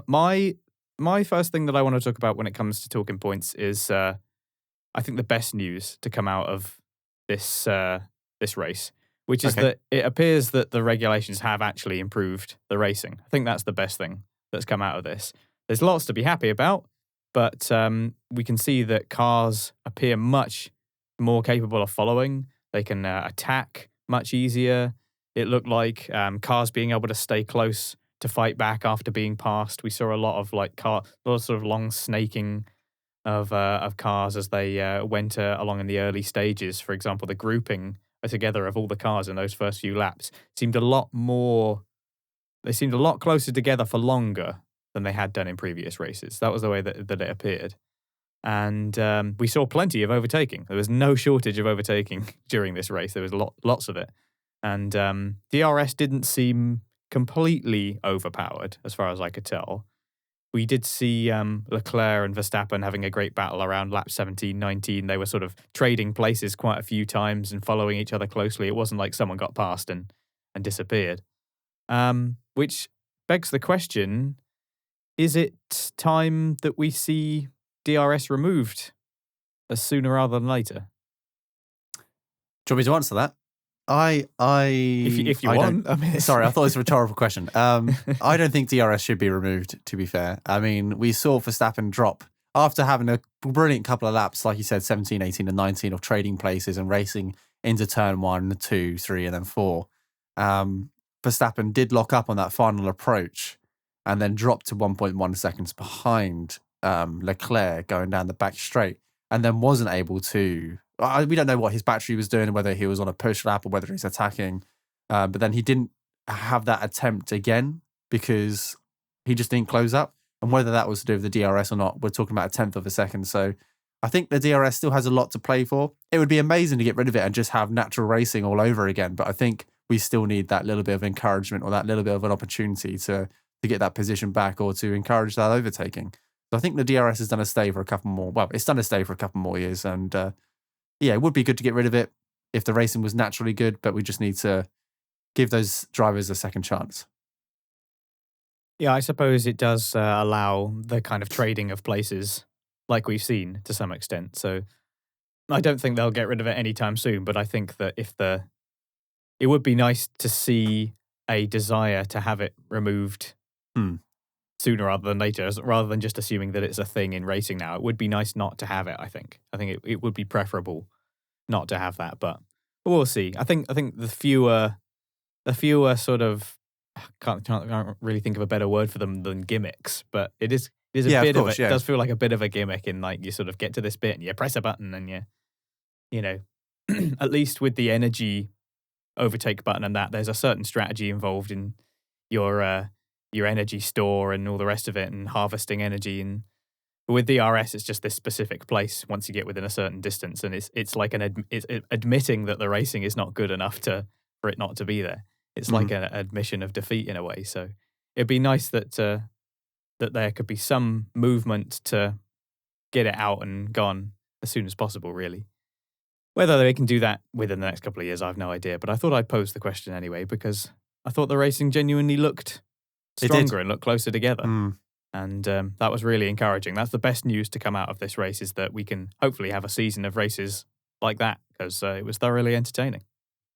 My first thing that I want to talk about when it comes to talking points is I think the best news to come out of this race, which is that it appears that the regulations have actually improved the racing. I think that's the best thing that's come out of this. There's lots to be happy about, but we can see that cars appear much more capable of following. They can attack much easier. It looked like cars being able to stay close to fight back after being passed. We saw a lot of sort of long snaking of cars as they went along in the early stages. For example, the grouping together of all the cars in those first few laps seemed a lot more. They seemed a lot closer together for longer than they had done in previous races. That was the way that it appeared. And we saw plenty of overtaking. There was no shortage of overtaking during this race. There was lots of it. And DRS didn't seem completely overpowered, as far as I could tell. We did see Leclerc and Verstappen having a great battle around lap 17, 19. They were sort of trading places quite a few times and following each other closely. It wasn't like someone got past and disappeared. Which begs the question, is it time that we see DRS removed sooner rather than later? Do you want me to answer that? If you want. Sorry, I thought it was a rhetorical question. I don't think DRS should be removed, to be fair. I mean, we saw Verstappen drop after having a brilliant couple of laps, like you said, 17, 18 and 19 of trading places and racing into turn 1, 2, 3 and then 4. Verstappen did lock up on that final approach and then dropped to 1.1 seconds behind Leclerc going down the back straight and then wasn't able to... we don't know what his battery was doing, whether he was on a push lap or whether he's attacking. But then he didn't have that attempt again because he just didn't close up. And whether that was to do with the DRS or not, we're talking about a tenth of a second. So I think the DRS still has a lot to play for. It would be amazing to get rid of it and just have natural racing all over again. But I think we still need that little bit of encouragement or that little bit of an opportunity to get that position back or to encourage that overtaking. So I think the DRS has done a stay for a couple more. Well, it's done a stay for a couple more years. And yeah, it would be good to get rid of it if the racing was naturally good, but we just need to give those drivers a second chance. Yeah, I suppose it does allow the kind of trading of places like we've seen to some extent. So I don't think they'll get rid of it anytime soon, but I think that it would be nice to see a desire to have it removed sooner rather than later, rather than just assuming that it's a thing in racing now. It would be nice not to have it, I think. I think it would be preferable not to have that, but we'll see. I think the fewer sort of, can't really think of a better word for them than gimmicks, but it is a bit of it. Yeah. It does feel like a bit of a gimmick in like you sort of get to this bit and you press a button and you know, at least with the energy overtake button and that, there's a certain strategy involved in your energy store and all the rest of it and harvesting energy. And with DRS, it's just this specific place once you get within a certain distance, and it's like it's admitting that the racing is not good enough for it not to be there. It's like an admission of defeat in a way. So it'd be nice that there could be some movement to get it out and gone as soon as possible, really. Whether they can do that within the next couple of years, I have no idea. But I thought I'd pose the question anyway, because I thought the racing genuinely looked stronger and looked closer together. And that was really encouraging. That's the best news to come out of this race, is that we can hopefully have a season of races like that, because it was thoroughly entertaining.